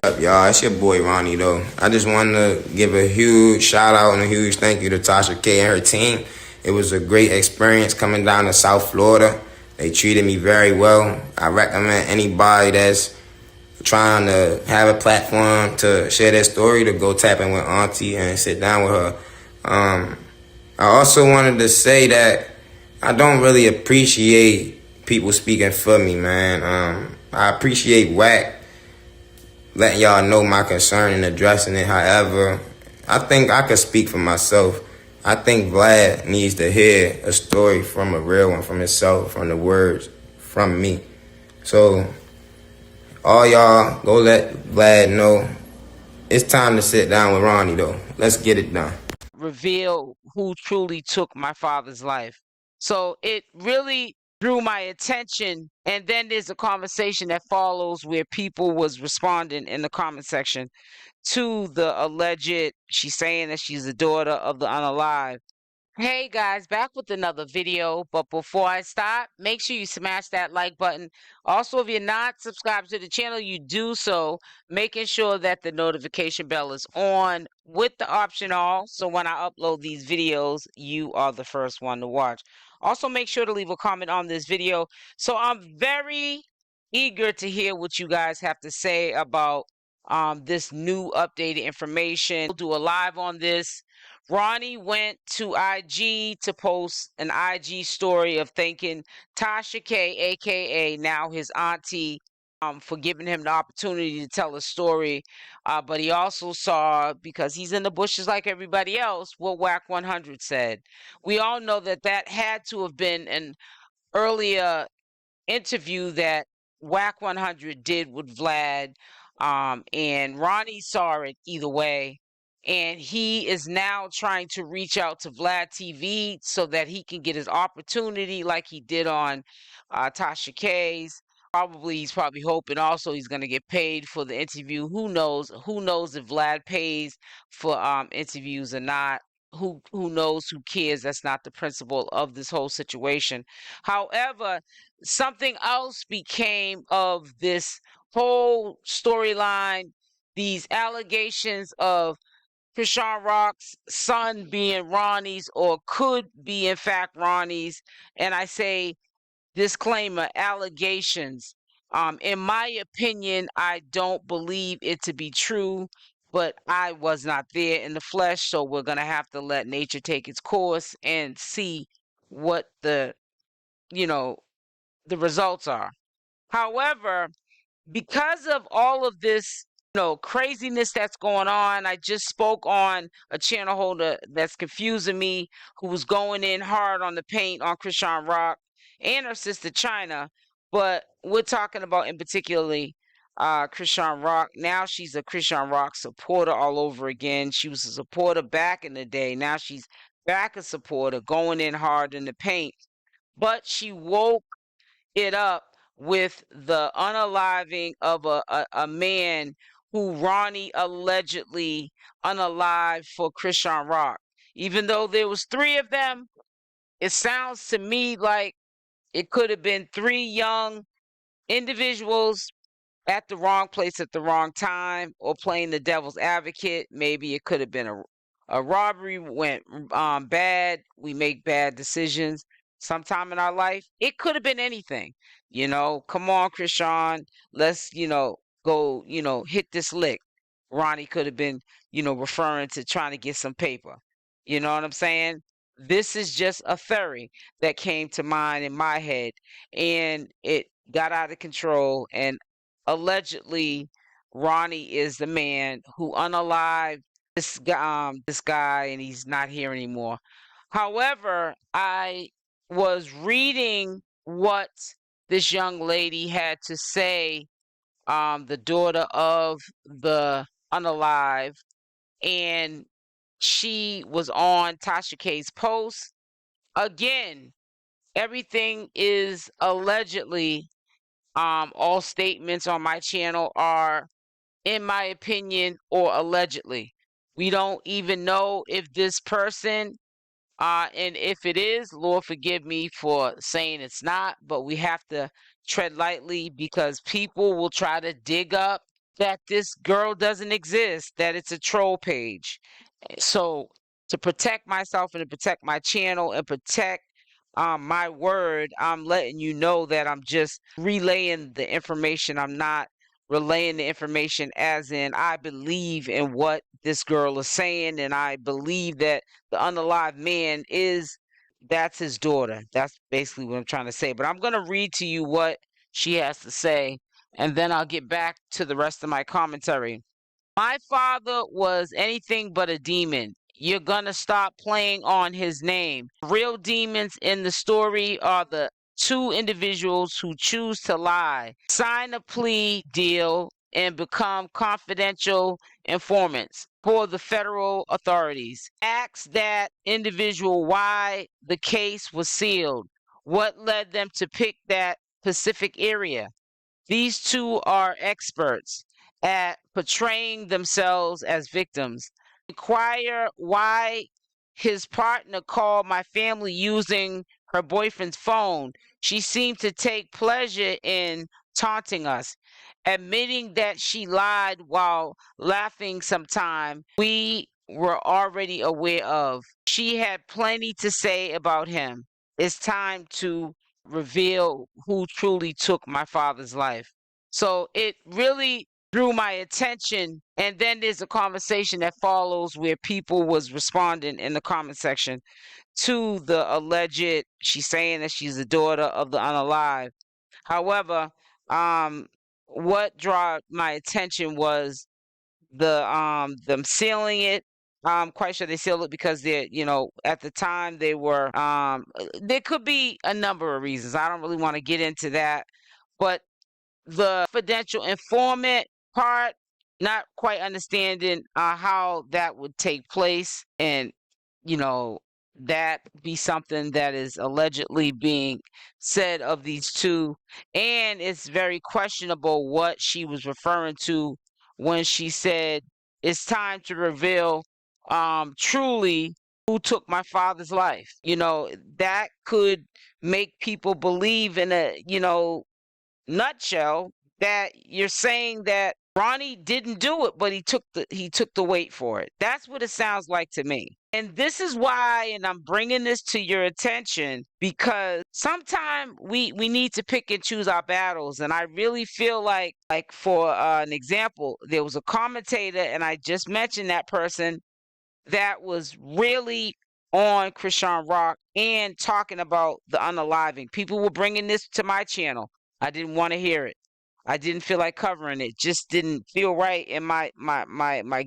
Up, y'all? It's your boy Ronnie though. I just wanted to give a huge shout out and a huge thank you to Tasha K and her team. It was a great experience coming down to South Florida. They treated me very well. I recommend anybody that's trying to have a platform to share their story to go tap in with Auntie and sit down with her. I also wanted to say that I don't really appreciate people speaking for me, man. I appreciate Wack letting y'all know my concern and addressing it. However, I think I could speak for myself. I think Vlad needs to hear a story from a real one, from himself, from the words from me. So, all y'all, go let Vlad know it's time to sit down with Ronnie, though. Let's get it done. Reveal who truly took my father's life. So it really drew my attention, and then there's a conversation that follows where people was responding in the comment section to the alleged, she's saying that she's the daughter of the unalive. Hey guys, back with another video, but before I start, make sure you smash that like button. Also, if you're not subscribed to the channel, you do so, making sure that the notification bell is on with the option all, so when I upload these videos, you are the first one to watch. Also, make sure to leave a comment on this video. So I'm very eager to hear what you guys have to say about this new updated information. We'll do a live on this. Ronnie went to IG to post an IG story of thanking Tasha K, aka now his auntie, for giving him the opportunity to tell a story. But he also saw, because he's in the bushes like everybody else, what Whack 100 said. We all know that that had to have been an earlier interview that Whack 100 did with Vlad, and Ronnie saw it either way. And he is now trying to reach out to Vlad TV so that he can get his opportunity like he did on Tasha K's. He's probably hoping also he's going to get paid for the interview. Who knows? Who knows if Vlad pays for interviews or not? Who knows? Who cares? That's not the principle of this whole situation. However, something else became of this whole storyline, these allegations of Chriseanrock's son being Ronnie's, or could be in fact Ronnie's, and I say disclaimer, allegations. In my opinion, I don't believe it to be true, but I was not there in the flesh, so we're gonna have to let nature take its course and see what the results are. However, because of all of this craziness that's going on, I just spoke on a channel holder that's confusing me, who was going in hard on the paint on Chriseanrock and her sister Chayna, but we're talking about in particularly Chriseanrock. Now she's a Chriseanrock supporter all over again. She was a supporter back in the day. Now she's back a supporter, going in hard in the paint, but she woke it up with the unaliving of a man who Ronnie allegedly unalived for Chriseanrock. Even though there was 3 of them, it sounds to me like it could have been 3 young individuals at the wrong place at the wrong time, or playing the devil's advocate. Maybe it could have been a robbery went bad. We make bad decisions sometime in our life. It could have been anything. Come on, Chrisean, let's go hit this lick. Ronnie could have been referring to trying to get some paper. You know what I'm saying? This is just a theory that came to mind in my head, and it got out of control, and allegedly Ronnie is the man who unalived this guy, and he's not here anymore. However, I was reading what this young lady had to say, the daughter of the unalive, and she was on Tasha K's post. Again, everything is allegedly. All statements on my channel are, in my opinion, or allegedly. We don't even know if this person, and if it is, Lord forgive me for saying it's not, but we have to tread lightly, because people will try to dig up that this girl doesn't exist, that it's a troll page. So to protect myself and to protect my channel and protect my word, I'm letting you know that I'm just relaying the information. I'm not relaying the information as in I believe in what this girl is saying, and I believe that the unalive man that's his daughter. That's basically what I'm trying to say. But I'm gonna read to you what she has to say, and then I'll get back to the rest of my commentary. My father was anything but a demon. You're gonna stop playing on his name. Real demons in the story are the two individuals who choose to lie, sign a plea deal, and become confidential informants for the federal authorities. Ask that individual why the case was sealed. What led them to pick that specific area? These two are experts at portraying themselves as victims. Inquire why his partner called my family using her boyfriend's phone. She seemed to take pleasure in taunting us, admitting that she lied while laughing sometime we were already aware of. She had plenty to say about him. It's time to reveal who truly took my father's life. So it really drew my attention, and then there's a conversation that follows where people was responding in the comment section to the alleged, she's saying that she's the daughter of the unalive. However, what drew my attention was them sealing it. I'm quite sure they sealed it because they're, at the time they were there could be a number of reasons. I don't really want to get into that. But the confidential informant part, not quite understanding how that would take place, and that be something that is allegedly being said of these two, and it's very questionable what she was referring to when she said it's time to reveal truly who took my father's life. That could make people believe in a nutshell that you're saying that Ronnie didn't do it, but he took the weight for it. That's what it sounds like to me. And this is why, and I'm bringing this to your attention, because sometimes we need to pick and choose our battles. And I really feel like for an example, there was a commentator, and I just mentioned that person that was really on Chriseanrock and talking about the unaliving. People were bringing this to my channel. I didn't want to hear it. I didn't feel like covering it. Just didn't feel right in my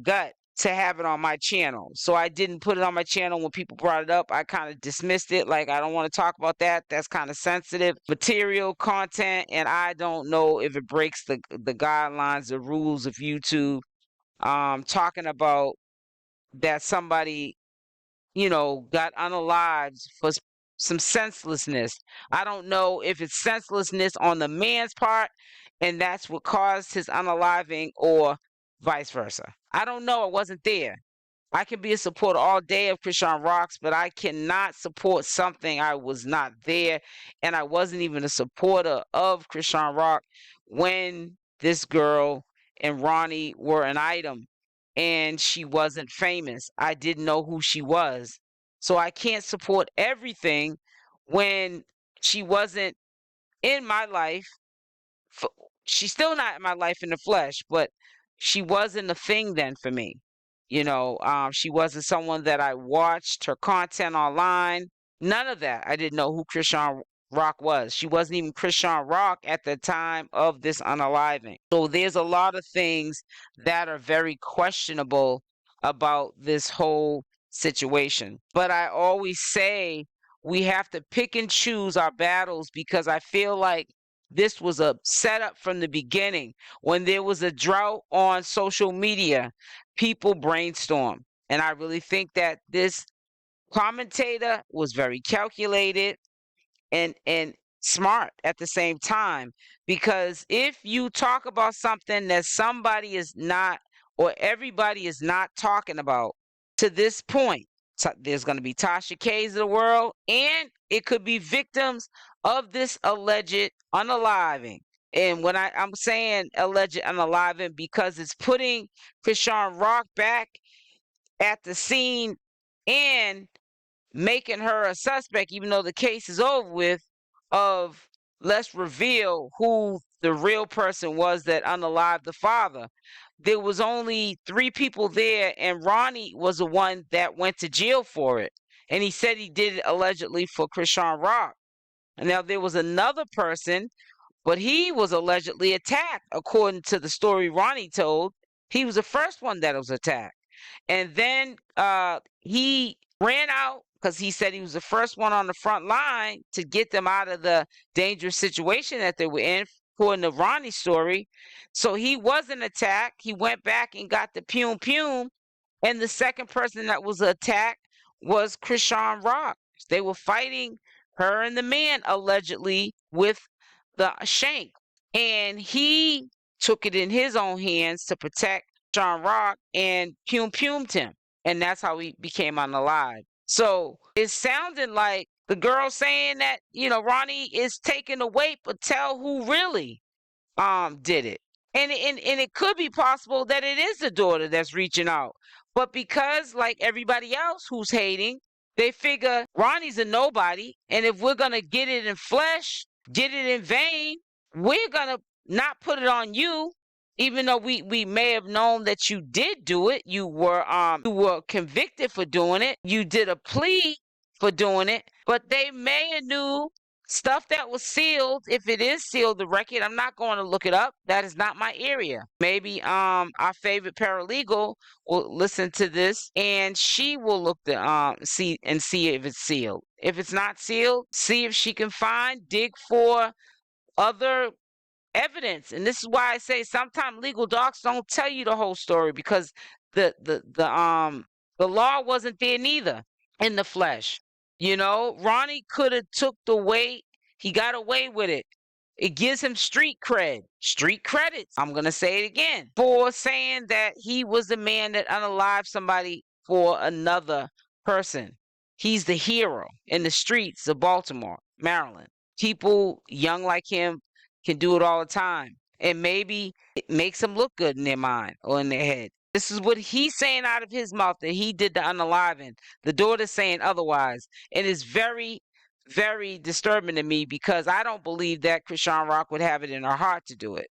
gut to have it on my channel. So I didn't put it on my channel. When people brought it up, I kind of dismissed it. Like, I don't want to talk about that. That's kind of sensitive material content, and I don't know if it breaks the guidelines, the rules of YouTube. Talking about that somebody got unalived for some senselessness. I don't know if it's senselessness on the man's part, and that's what caused his unaliving, or vice versa. I don't know. I wasn't there. I can be a supporter all day of Chriseanrock, but I cannot support something I was not there, and I wasn't even a supporter of Chriseanrock when this girl and Ronnie were an item, and she wasn't famous. I didn't know who she was. So I can't support everything when she wasn't in my life. She's still not in my life in the flesh, but she wasn't a thing then for me. She wasn't someone that I watched her content online. None of that. I didn't know who Chriseanrock was. She wasn't even Chriseanrock at the time of this unaliving. So there's a lot of things that are very questionable about this whole situation. But I always say we have to pick and choose our battles, because I feel like this was a setup from the beginning. When there was a drought on social media, people brainstorm. And I really think that this commentator was very calculated and smart at the same time. Because if you talk about something that somebody is not, or everybody is not talking about to this point, there's going to be Tasha K's of the world, and it could be victims of this alleged unaliving. And when I'm saying alleged unalive, because it's putting Chriseanrock back at the scene and making her a suspect, even though the case is over with, of let's reveal who the real person was that unalived the father. There was only 3 people there, and Ronnie was the one that went to jail for it. And he said he did it allegedly for Chriseanrock. And now there was another person, but he was allegedly attacked, according to the story Ronnie told. He was the first one that was attacked. And then he ran out because he said he was the first one on the front line to get them out of the dangerous situation that they were in, according to Ronnie's story. So he wasn't attacked. He went back and got the pume. And the second person that was attacked was Chriseanrock. They were fighting, her and the man, allegedly, with the shank. And he took it in his own hands to protect Chriseanrock and pumed him. And that's how he became unalive. So it sounded like the girl saying that, Ronnie is taking the weight, but tell who really did it. And it could be possible that it is the daughter that's reaching out. But because, like everybody else who's hating, they figure Ronnie's a nobody. And if we're going to get it in flesh, get it in vain, we're going to not put it on you. Even though we may have known that you did do it, you were convicted for doing it, you did a plea for doing it, but they may have knew stuff that was sealed. If it is sealed, the record, I'm not going to look it up. That is not my area. Maybe our favorite paralegal will listen to this and she will look to see if it's sealed. If it's not sealed, see if she can dig for other evidence. And this is why I say sometimes legal docs don't tell you the whole story, because the law wasn't there neither in the flesh. Ronnie could have took the weight. He got away with it. It gives him street credits. I'm going to say it again, for saying that he was the man that unalived somebody for another person. He's the hero in the streets of Baltimore, Maryland. People young like him can do it all the time. And maybe it makes them look good in their mind or in their head. This is what he's saying out of his mouth, that he did the unaliving. The daughter's saying otherwise. It is very, very disturbing to me, because I don't believe that Chriseanrock would have it in her heart to do it.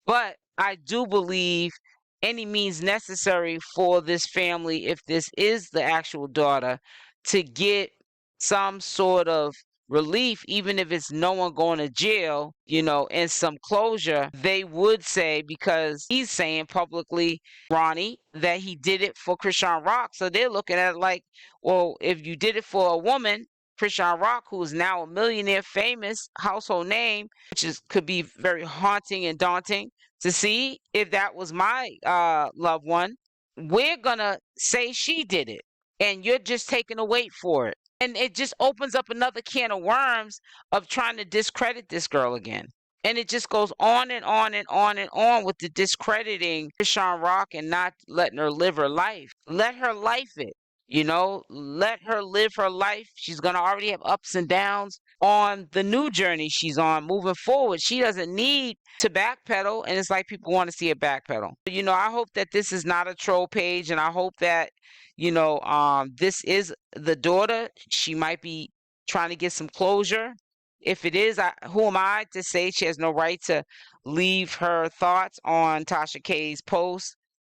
But I do believe any means necessary for this family, if this is the actual daughter, to get some sort of relief, even if it's no one going to jail, and some closure, they would say, because he's saying publicly, Ronnie, that he did it for Chriseanrock. So they're looking at it like, well, if you did it for a woman, Chriseanrock, who is now a millionaire, famous household name, which could be very haunting and daunting to see. If that was my loved one, we're gonna say she did it, and you're just taking a weight for it. And it just opens up another can of worms of trying to discredit this girl again. And it just goes on and on and on and on with the discrediting Chriseanrock and not letting her live her life. Let her life it. Let her live her life. She's going to already have ups and downs on the new journey she's on moving forward. She doesn't need to backpedal, and it's like people want to see her backpedal. I hope that this is not a troll page, and I hope that, this is the daughter. She might be trying to get some closure. If it is, who am I to say she has no right to leave her thoughts on Tasha K's post?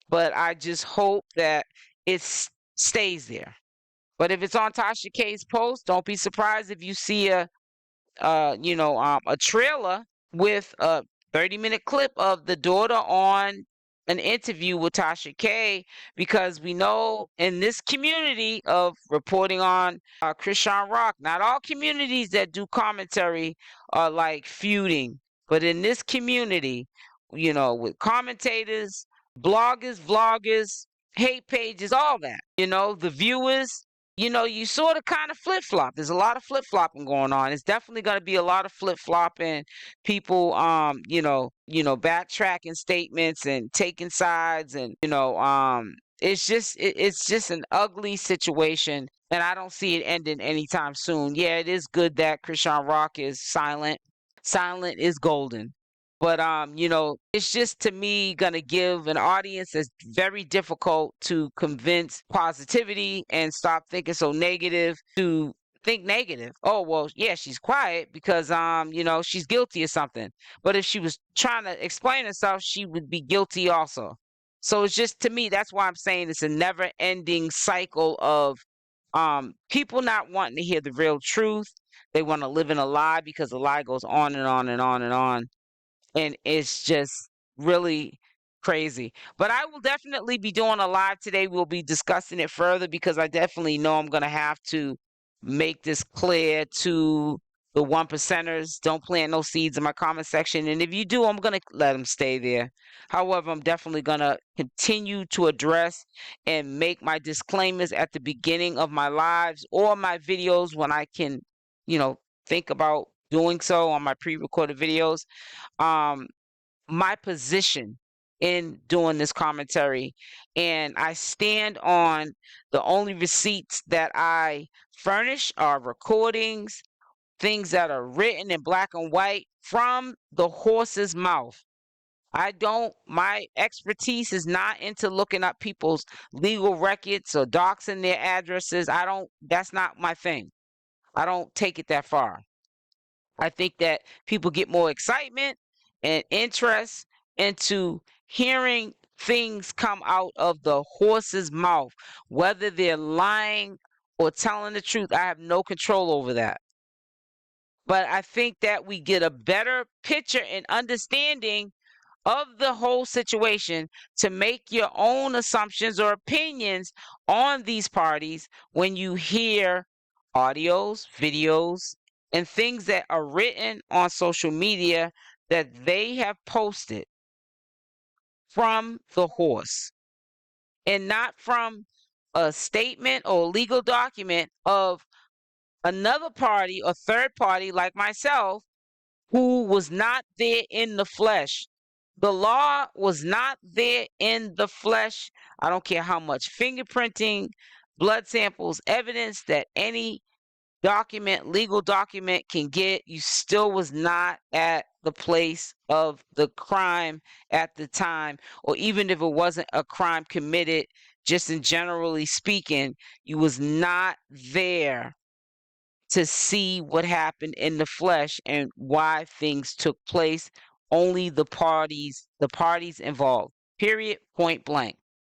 But I just hope that it's stays there. But if it's on Tasha K's post, don't be surprised if you see a trailer with a 30-minute clip of the daughter on an interview with Tasha K, because we know in this community of reporting on Chriseanrock, not all communities that do commentary are like feuding, but in this community, with commentators, bloggers, vloggers, hate pages, all that, the viewers, you sort of kind of flip-flop. There's a lot of flip-flopping going on. It's definitely going to be a lot of flip-flopping, people, backtracking statements and taking sides, and, it's just an ugly situation, and I don't see it ending anytime soon. Yeah, it is good that Chriseanrock is silent. Silent is golden. But it's just, to me, gonna give an audience that's very difficult to convince positivity and stop thinking so negative to think negative. Oh, well, yeah, she's quiet because she's guilty of something. But if she was trying to explain herself, she would be guilty also. So it's just, to me, that's why I'm saying it's a never ending cycle of people not wanting to hear the real truth. They want to live in a lie because the lie goes on and on and on and on. And it's just really crazy. But I will definitely be doing a live today. We'll be discussing it further because I definitely know I'm going to have to make this clear to the 1%ers. Don't plant no seeds in my comment section. And if you do, I'm going to let them stay there. However, I'm definitely going to continue to address and make my disclaimers at the beginning of my lives or my videos when I can, think about doing so on my pre-recorded videos. My position in doing this commentary, and I stand on the only receipts that I furnish are recordings, things that are written in black and white from the horse's mouth. My expertise is not into looking up people's legal records or doxing their addresses. That's not my thing. I don't take it that far. I think that people get more excitement and interest into hearing things come out of the horse's mouth, whether they're lying or telling the truth. I have no control over that. But I think that we get a better picture and understanding of the whole situation to make your own assumptions or opinions on these parties when you hear audios, videos, and things that are written on social media that they have posted from the horse, and not from a statement or legal document of another party or third party like myself who was not there in the flesh. The law was not there in the flesh. I don't care how much fingerprinting, blood samples, evidence that any legal document can get, you still was not at the place of the crime at the time. Or even if it wasn't a crime committed, just in generally speaking, you was not there to see what happened in the flesh and why things took place. Only the parties involved. Period. Point blank.